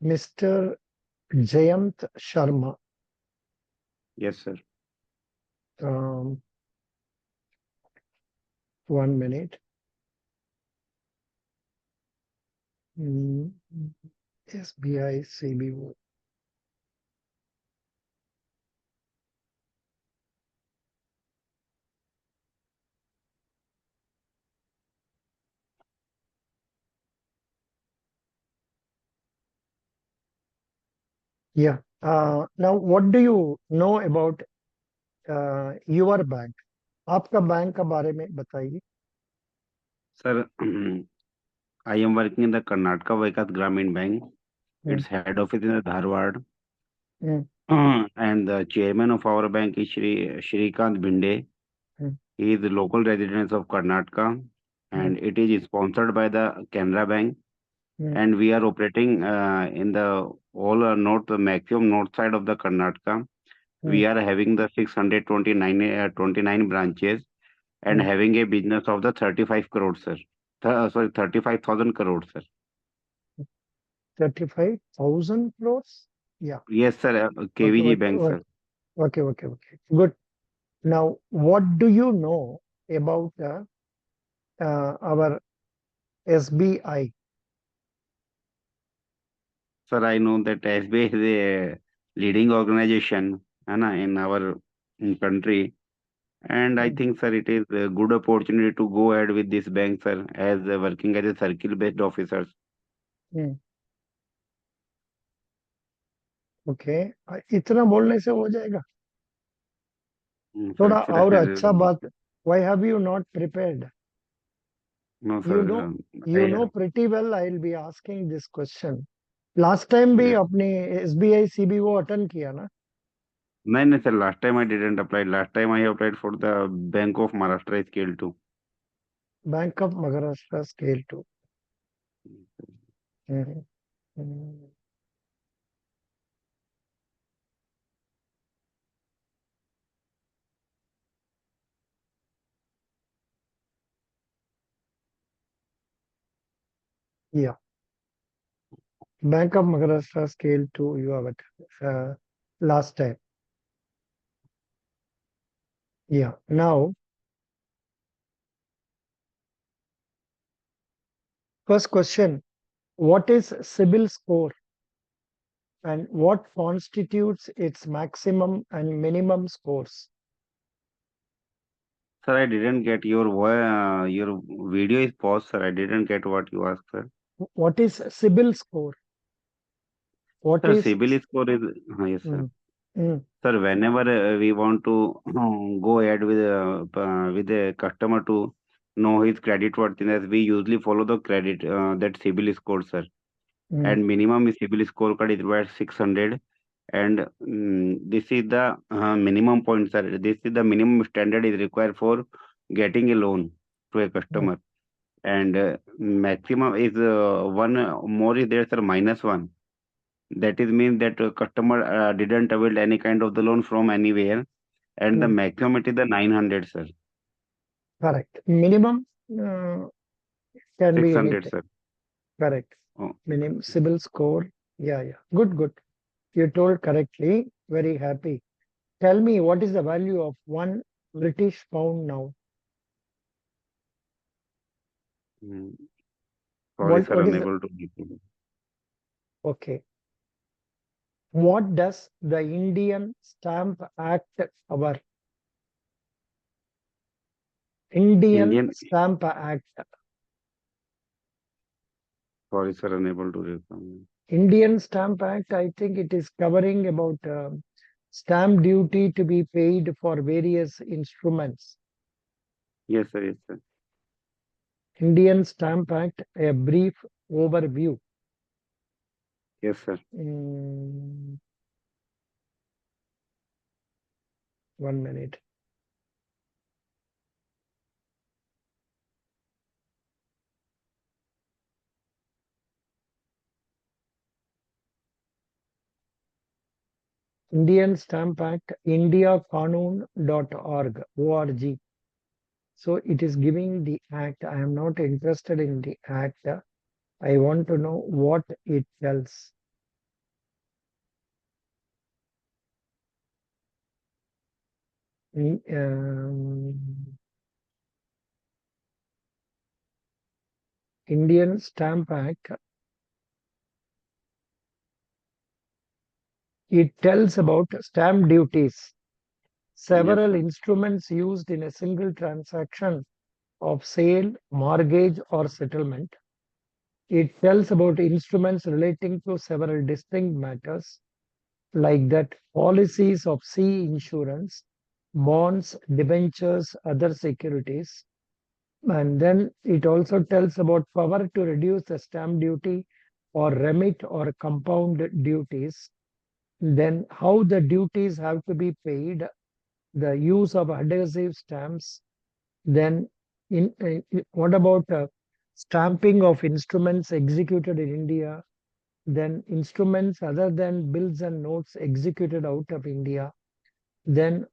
Mr. Jayant Sharma. Yes, sir. Um, 1 minute. SBI Cbo. Yeah. Now, what do you know about your bank? आपका bank का बारे में बताइए. Sir, I am working in the Karnataka Vikas Gramin Bank. Hmm, Its head office in the Dharwad. hmm, And the chairman of our bank is Shrikant Bhinde. hmm, He is the local resident of Karnataka, hmm, and it is sponsored by the Canara Bank. hmm, And we are operating in the all north, the maximum north side of the Karnataka. hmm, We are having the 629 29 branches and hmm. having a business of the 35 crores, sir. Sorry, 35,000 crores, sir. 35,000 crores? Yeah. Yes, sir. Okay, KVG okay, Bank, sir. okay, okay, okay. Good. Now, what do you know about our SBI? Sir, I know that SBI is a leading organization in our country. And I Hmm, think, sir, it is a good opportunity to go ahead with this bank, sir, as working as a circle-based officers. hmm. Okay. इतना बोलने से हो जाएगा? Sir, थोड़ा और sir, अच्छा बात. Why have you not prepared? no, You sir. know, you know pretty well I will be asking this question. Last time भी Yes. अपने SBI CBO अटेंड किया ना? No, sir. Last time I didn't apply. Last time I applied for the Bank of Maharashtra Scale 2. Bank of Maharashtra scale 2. Hmm, hmm. Yeah, Bank of Maharashtra scale 2 you have it last time. Yeah. Now, first question, what is Sibyl score and what constitutes its maximum and minimum scores? Sir, I didn't get your video is paused, sir. I didn't get what you asked, sir. What is Sibyl score? What Sir, is CIBIL score is yes, sir. mm, mm, Sir, whenever we want to go ahead with a customer to know his credit worthiness, we usually follow the credit that CIBIL score, sir. mm, And minimum is CIBIL score card is about 600, and this is the minimum point, sir. This is the minimum standard is required for getting a loan to a mm, customer, and maximum is one more is there, sir, -1. That is means that customer didn't avail any kind of the loan from anywhere, and the mm. maximum it is the 900, sir. Correct. Minimum uh, can be 600, anything. sir. Correct. Oh, Minimum Sibyl score. Yeah, yeah. Good, good. You told correctly. Very happy. Tell me what is the value of one British pound now? mm, sorry, sir, What is unable to give you. okay? What does the Indian Stamp Act our Indian Indian, Stamp Act? sorry, sir, unable to respond. Indian Stamp Act, I think it is covering about stamp duty to be paid for various instruments. Yes, sir, yes, sir. Indian Stamp Act, a brief overview. Yes, sir. Mm, 1 minute. Indian Stamp Act, indiaqanun.org, org. So it is giving the act. I am not interested in the act. I want to know what it tells. in- um, Indian Stamp Act, it tells about stamp duties, Yes, several sir. instruments used in a single transaction of sale, mortgage, or settlement. It tells about instruments relating to several distinct matters, like that policies of sea insurance, bonds, debentures, other securities. And then it also tells about power to reduce the stamp duty or remit or compound duties. Then how the duties have to be paid, the use of adhesive stamps. Then what about stamping of instruments executed in India? Then instruments other than bills and notes executed out of India. Then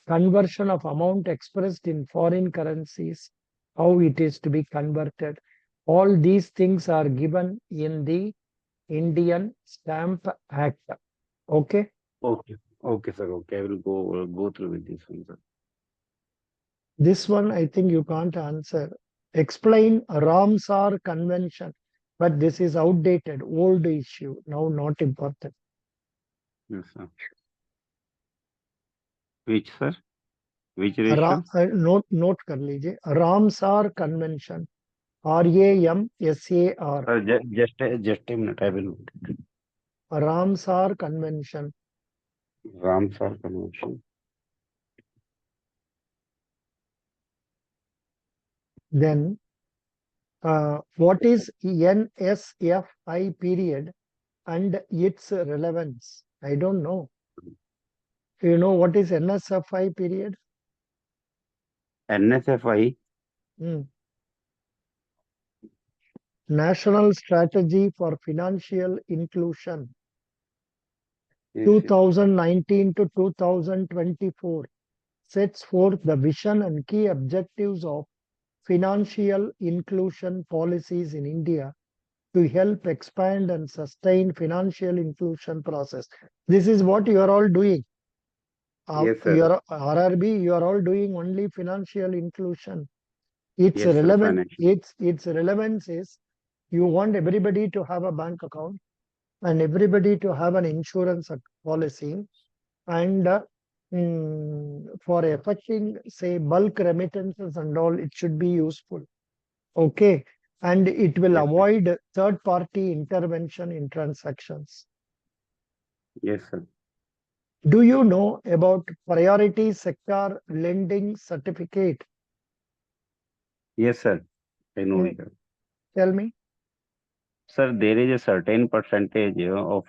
conversion of amount expressed in foreign currencies, how it is to be converted. All these things are given in the Indian Stamp Act. Okay. Okay. Okay, sir. Okay, I will go through with this one, sir. This one I think you can't answer. Explain Ramsar Convention. But this is outdated, old issue, now not important. Yes, sir. Which, sir? Which relation? Note कर लीजिए Ramsar convention RAMSAR Sir, just a minute. I will. Ramsar convention. Ramsar Convention. Then what is NSFI period and its relevance? I don't know. Do you know what is NSFI period? NSFI. Hmm. National Strategy for Financial Inclusion, Yes, yes. 2019 to 2024, sets forth the vision and key objectives of financial inclusion policies in India to help expand and sustain financial inclusion process. This is what you are all doing. Yes, sir. Your RRB, you are all doing only financial inclusion. Yes, sir. Financial. Its relevance is you want everybody to have a bank account and everybody to have an insurance policy and for effecting say bulk remittances and all it should be useful. Okay. And it will Yes, sir. avoid third party intervention in transactions. Yes, sir. Do you know about priority sector lending certificate? Yes, sir. I know Hmm, it. tell me. Sir, there is a certain percentage of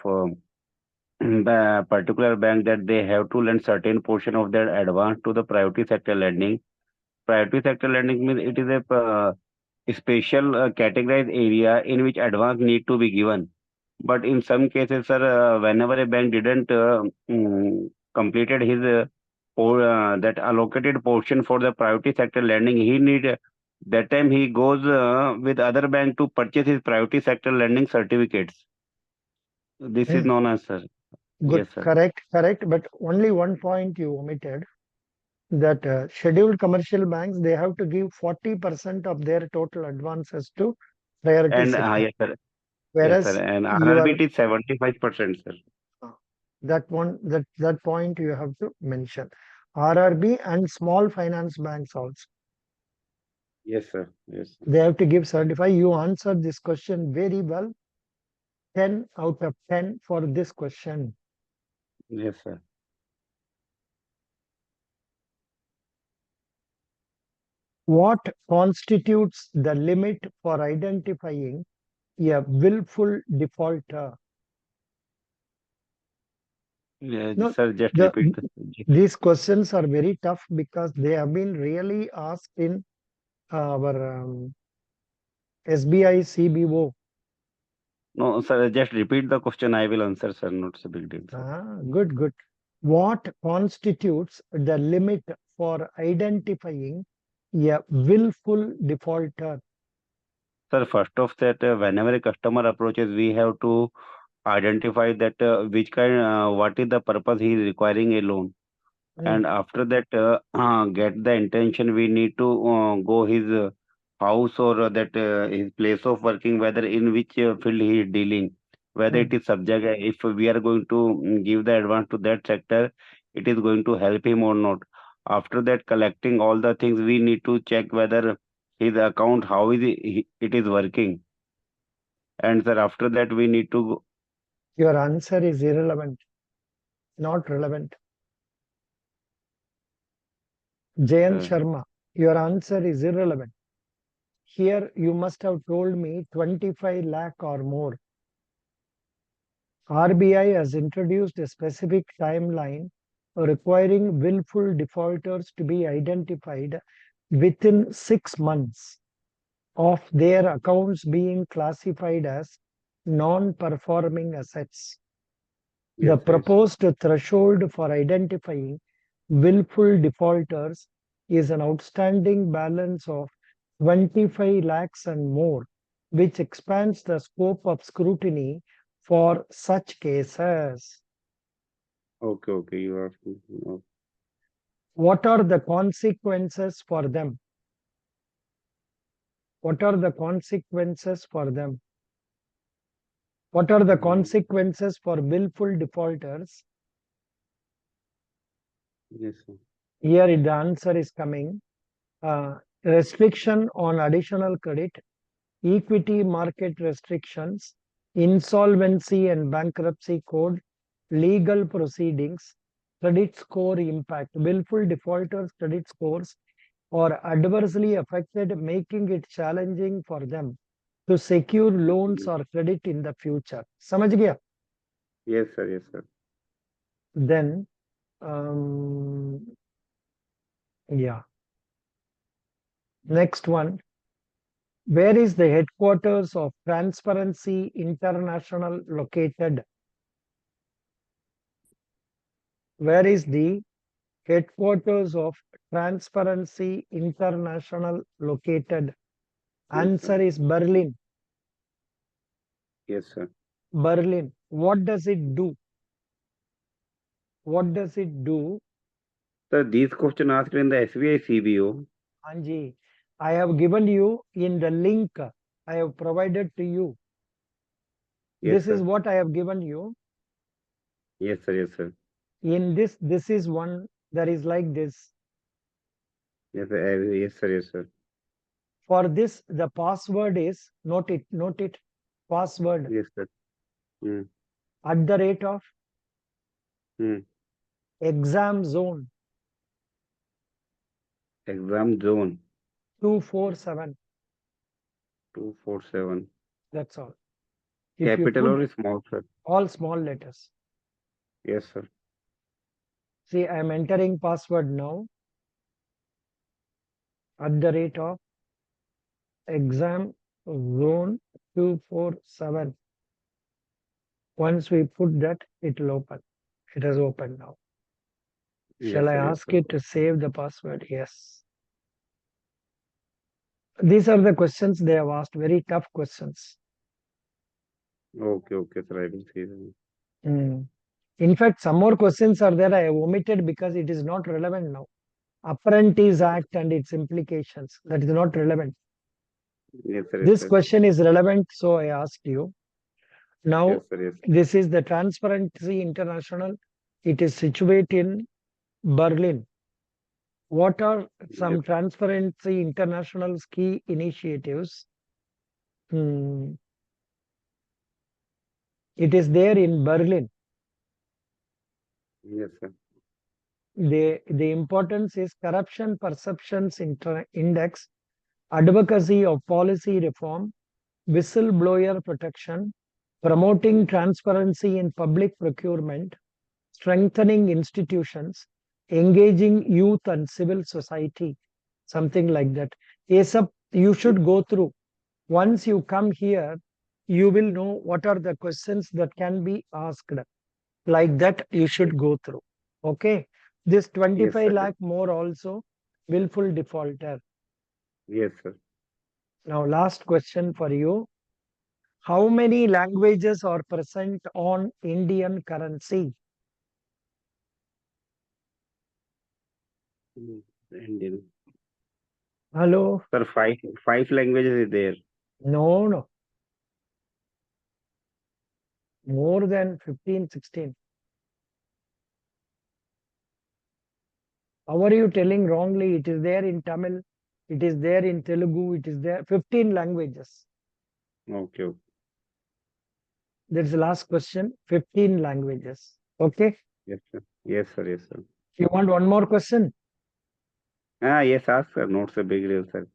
the particular bank that they have to lend certain portion of their advance to the priority sector lending. Priority sector lending means it is a special categorized area in which advance need to be given. But in some cases, sir, whenever a bank didn't completed his that allocated portion for the priority sector lending, he need that time he goes with other bank to purchase his priority sector lending certificates. This is Hmm, known as, sir. good, Yes, sir. correct. But only one point you omitted that scheduled commercial banks they have to give 40% of their total advances to priority And sector, yes, sir. Yes, sir. whereas And RRB your it is 75%, sir. that point you have to mention. RRB and small finance banks also. Yes, sir. Yes, sir. They have to give 75. You answered this question very well. 10 out of 10 for this question. Yes, sir. What constitutes the limit for identifying a willful defaulter? Yeah, No, sir, just the repeat these questions are very tough because they have been really asked in our SBI CBO. No, sir, just repeat the question. I will answer, sir. Not a big deal, sir. Good. What constitutes the limit for identifying a willful defaulter? Sir, first of that, whenever a customer approaches, we have to identify that which kind, what is the purpose he is requiring a loan. and after that get the intention, we need to go his house or that his place of working, whether in which field he is dealing, whether mm. it is subject, if we are going to give the advance to that sector, it is going to help him or not. After that, collecting all the things, we need to check whether his account, how is it is working. And sir, after that we need to Your answer is irrelevant, not relevant. Jayant uh, Sharma, your answer is irrelevant. Here you must have told me 25 lakh or more. RBI has introduced a specific timeline requiring willful defaulters to be identified within 6 months of their accounts being classified as non-performing assets. The yes, yes, proposed threshold for identifying willful defaulters is an outstanding balance of 25 lakhs and more, which expands the scope of scrutiny for such cases. okay, okay, you are asking, What are the consequences for them? What are the consequences for them? What are the mm, consequences for willful defaulters? yes, sir. Here the answer is coming. Restriction on additional credit, equity market restrictions, insolvency and bankruptcy code, legal proceedings, credit score impact. Willful defaulters' credit scores are adversely affected, making it challenging for them to secure loans Mm, or credit in the future. समझ गया? yes, sir, yes, sir. Then, um, yeah. Next one. Where is the headquarters of Transparency International located? Where is the headquarters of Transparency International located? Yes, sir. Answer is Berlin. Yes, sir. Berlin. What does it do? What does it do? Sir, these question asked in the SBI CBO. Anji, I have given you in the link I have provided to you. Yes, This is sir. what I have given you. Yes, sir. Yes, sir. In this is one that is like this. Yes, sir. Yes, sir. Yes, sir. For this, the password is, note it, password Yes, sir. Mm, at the rate of mm. exam zone Exam zone 247. 247. That's all. If you Capital put or small, sir? all small letters, Yes, sir. see, I am entering password now at the rate of exam zone 247. Once we put that, it will open. It has opened now. Yes, Shall I sir. Yes, ask sir. it to save the password? Yes. These are the questions they have asked, very tough questions. Okay, okay, sir. I will see them. Mm. In fact, some more questions are there I have omitted because it is not relevant now. Apprentice Act and its implications. That is not relevant. Yes, sir. Yes, This sir. question is relevant, so I asked you. Yes, Now, sir. Yes. this is the Transparency International. It is situated in Berlin. What are Yes, some Transparency International's key initiatives? Hmm. It is there in Berlin. yes, sir. The importance is corruption perceptions index, advocacy of policy reform, whistleblower protection, promoting transparency in public procurement, strengthening institutions, engaging youth and civil society, something like that. ASAP, you should go through. Once you come here, you will know what are the questions that can be asked. Like that, you should go through. Okay. This Yes, 25 sir. Yes, lakh more also, willful defaulter. yes, sir. Now, last question for you. How many languages are present on Indian currency? Indian. Hello? Sir, five languages is there. No, no. More than 15, 16. How are you telling wrongly? It is there in Tamil. It is there in Telugu. It is there. 15 languages. Okay, okay. That's the last question. 15 languages. Okay. Yes, sir. Yes, sir. Yes, sir. You want one more question? Yes, ask, sir. Not a big deal, sir.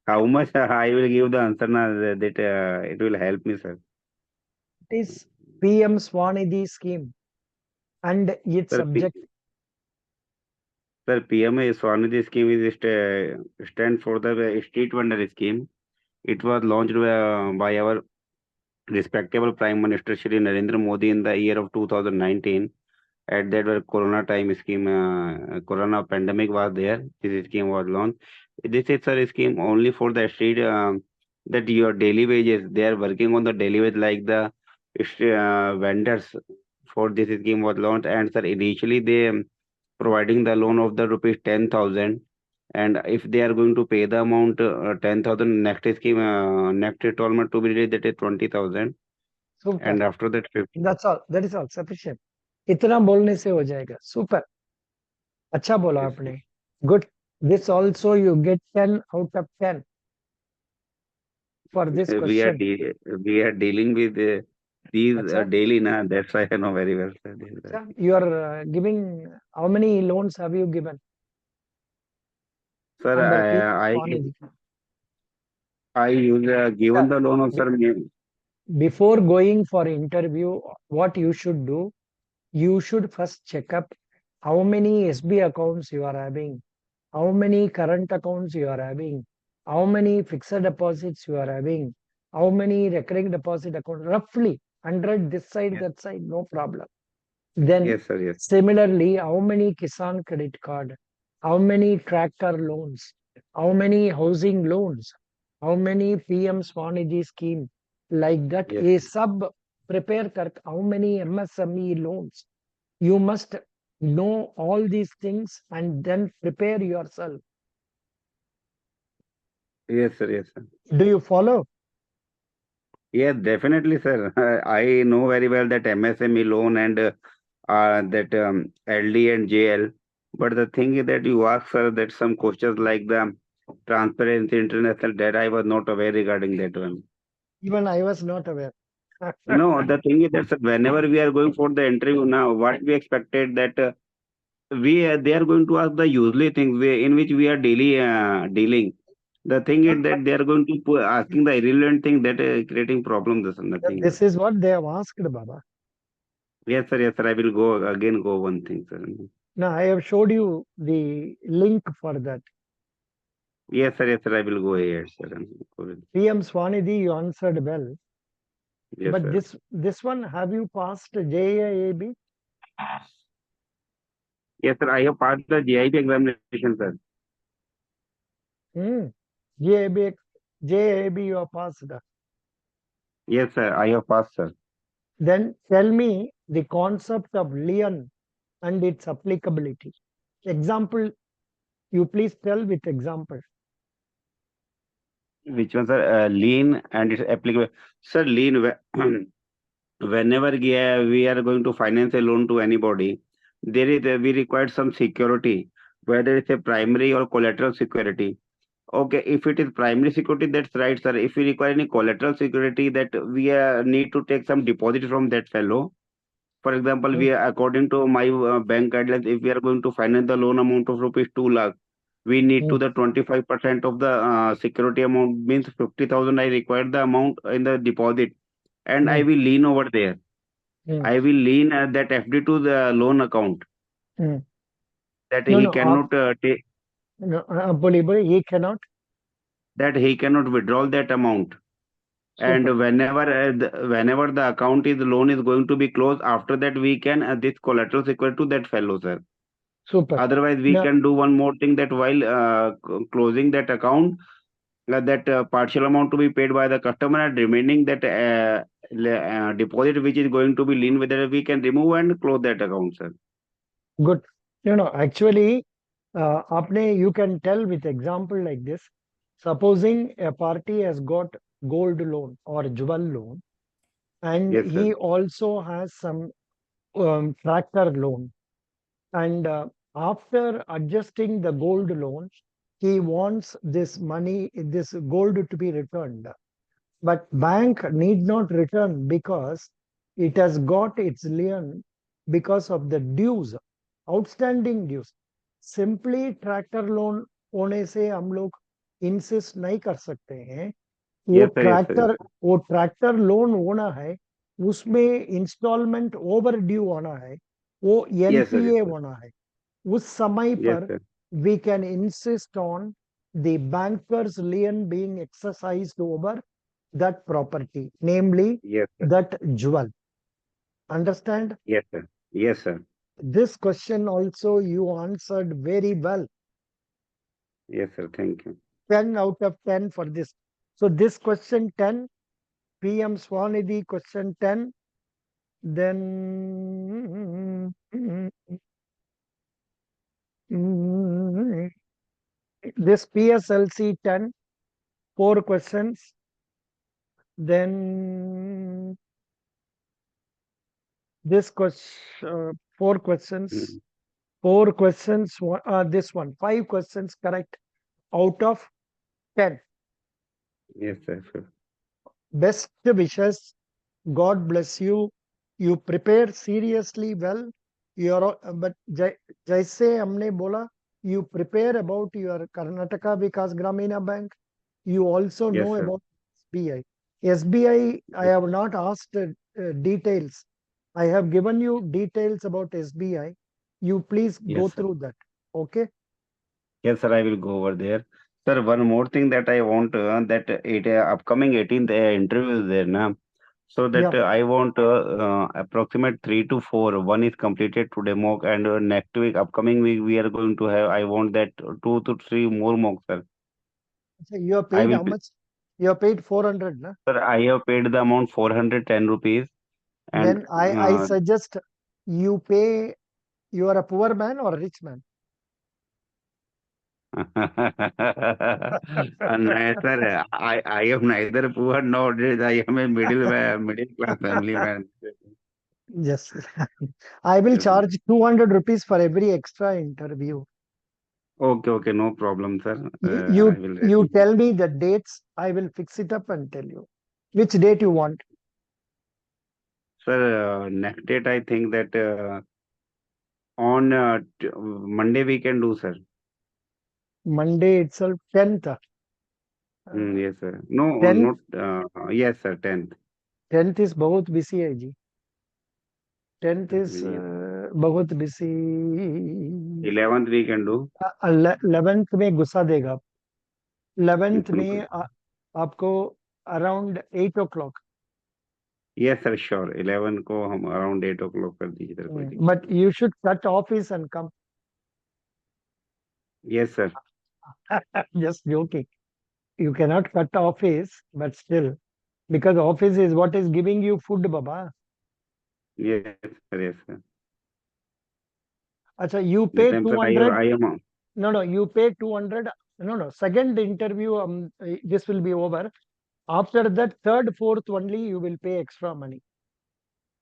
How much I will give the answer now that it will help me, sir. It is PM Swanidhi scheme and its Sir, subject. PMA Swanidhi scheme is stand for the street vendor scheme. It was launched by our respectable Prime Minister Shri Narendra Modi in the year of 2019. At that where Corona time scheme, Corona pandemic was there. This scheme was launched. This is a scheme only for the street that your daily wages. They are working on the daily wage like the vendors. For this scheme was launched, and sir, initially they providing the loan of the rupees 10,000, and if they are going to pay the amount 10,000, next scheme next installment to be released, that is 20,000, Super. and after that 50. That's all. That is all. Sufficient. इतना बोलने से हो जाएगा. Super. अच्छा बोला Yes, आपने. Good. This also you get 10 out of 10 for this we are question. we are dealing with these अच्छा. daily now. That's why I know very well, sir. This is that. अच्छा. You are giving, how many loans have you given Sir, under PM I Swanidhi? I use given Yeah. the loan of sir. Before going for interview, what you should do, you should first check up how many SB accounts you are having, how many current accounts you are having, how many fixed deposits you are having, how many recurring deposit accounts, roughly 100 this side, Yes, that side, no problem. Then yes, sir. Yes, similarly, how many Kisan credit card, how many tractor loans, how many housing loans, how many PM Swanidhi scheme, like that, yes, a sub prepare how many MSME loans. You must know all these things and then prepare yourself. yes, sir. Yes, sir. Do you follow? Yeah, definitely, sir. I know very well that MSME loan and that LD and JL. But the thing is that you ask, sir, that some questions like the Transparency International, that I was not aware regarding that one. Even I was not aware. No, the thing is that sir, whenever we are going for the interview now, what we expected that we they are going to ask the usually things in which we are daily dealing. The thing is that they are going to asking the irrelevant thing that creating problems. This and nothing else. This is what they have asked, Baba. Yes, sir. Yes, sir. I will go again. Go one thing, sir. Now I have showed you the link for that. Yes, sir. Yes, sir. I will go ahead, sir. PM Swanidhi, you answered well. Yes, But sir. this one, have you passed JAAB? Yes, sir. I have passed the GIP examination, sir. Hmm. JAB, JAB you have passed. Yes, sir. I have passed, sir. Then tell me the concept of lien and its applicability. Example, you please tell with example. Which one, sir? Lean and its applicable. Sir, lean. Whenever we are going to finance a loan to anybody, there is we require some security, whether it's a primary or collateral security. Okay, if it is primary security, that's right, sir. If we require any collateral security, that we need to take some deposit from that fellow. For example, Hmm. we are, according to my bank guidelines, if we are going to finance the loan amount of rupees 2 lakh, we need Hmm. to the 25% of the security amount, means 50,000. I require the amount in the deposit, and Hmm. I will lean over there. Hmm. I will lean that FD to the loan account, Hmm. that No, he no, cannot take, no, he cannot. that he cannot withdraw that amount. And Super, whenever the account is loan is going to be closed, after that we can this collateral security to that fellow, sir. super. Otherwise, we Now, can do one more thing, that while closing that account, that partial amount to be paid by the customer, and remaining that deposit which is going to be lien with it, we can remove and close that account, sir. good. Actually, आपने you can tell with example like this. Supposing a party has got gold loan or jewel loan, and Yes, sir. he also has some tractor loan, and after adjusting the gold loan, he wants this money, this gold to be returned. But bank need not return because it has got its lien because of the dues, outstanding dues. Simply tractor loan होने से हम लोग insist नहीं कर सकते हैं. वो Yes, sir. Yes, sir. Yes, tractor sir. वो ट्रैक्टर लोन होना है, उसमें इंस्टॉलमेंट ओवर ड्यू होना है, वो Yes, sir. Yes, NPA sir. होना है. उस समय Yes, पर sir. we can insist on the banker's lien being exercised over that property, namely Yes, sir. that jewel. Understand? Yes, sir. Yes, sir. This question also you answered very well. Yes, sir. Thank you. 10 out of 10 for this. So this question 10, PM Swanidhi question 10, then this PSLC 10, 4 questions, then this question, 4 questions, Mm. 4 questions, this one, 5 questions correct out of 10. Yes, sir. Sure. Best wishes. God bless you. You prepare seriously well. But जैसे हमने बोला, you prepare about your Karnataka Vikas Gramina Bank. You also Yes, know sir. about SBI. SBI, I Yes, have not asked details. I have given you details about SBI. You please go yes, sir. through that. Okay? Yes, sir. I will go over there. Sir, one more thing that I want that it upcoming 18th interview is there now. So that Yeah. I want approximate 3 to 4. One is completed today mock, and next week, upcoming week, we are going to have. I want that 2 to 3 more mock, sir. So you have I paid will, how much? You have paid 400, na? sir. I have paid the amount 410 rupees, and Then I suggest you pay. You are a poor man or a rich man? sir, I am neither poor nor rich. I am a middle class family man. Yes. I will Yes, sir. charge 200 rupees for every extra interview. Okay, okay, no problem, sir. You, I you, will you ready. tell me the dates. I will fix it up and tell you which date you want. Sir, next date I think that on Monday we can do, sir. Monday itself, 10th. Yes, sir. No, 10th, not. Yes, sir. 10th. 10th is बहुत busy है जी. 10th is Yes. बहुत busy. 11th we can do. 11th में गुस्सा देगा. 11th में 11th. आपको around 8 o'clock. Yes, sir. Sure. 11 को हम around 8 o'clock कर दीजिए सर कोई दिक्कत But you should cut office and come. नहीं. Yes, sir. Just joking. You cannot cut office, but still, because office is what is giving you food, Baba. Yes, sir. Yes, sir. Acha, you That pay time, sir, 200. I am. No, no, you pay 200. No, no. Second interview, this will be over. After that, third, fourth only, you will pay extra money.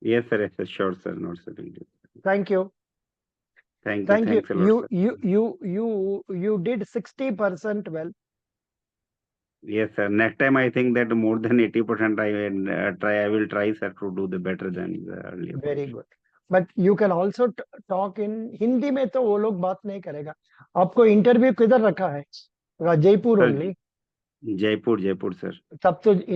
Yes, sir. Yes, sir. Sure, sir. Not sir. Thank you. Thank you. Thank you. Thanks a lot, sir. You did 60% well. Yes, sir. Next time, I think that more than 80% I will try. I will try, sir, to do the better than the earlier Very question. good. But you can also talk in Hindi में तो वो लोग बात नहीं करेगा. आपको interview किधर रखा है? Jaipur Sir, only. Jaipur, Jaipur, sir. तब तो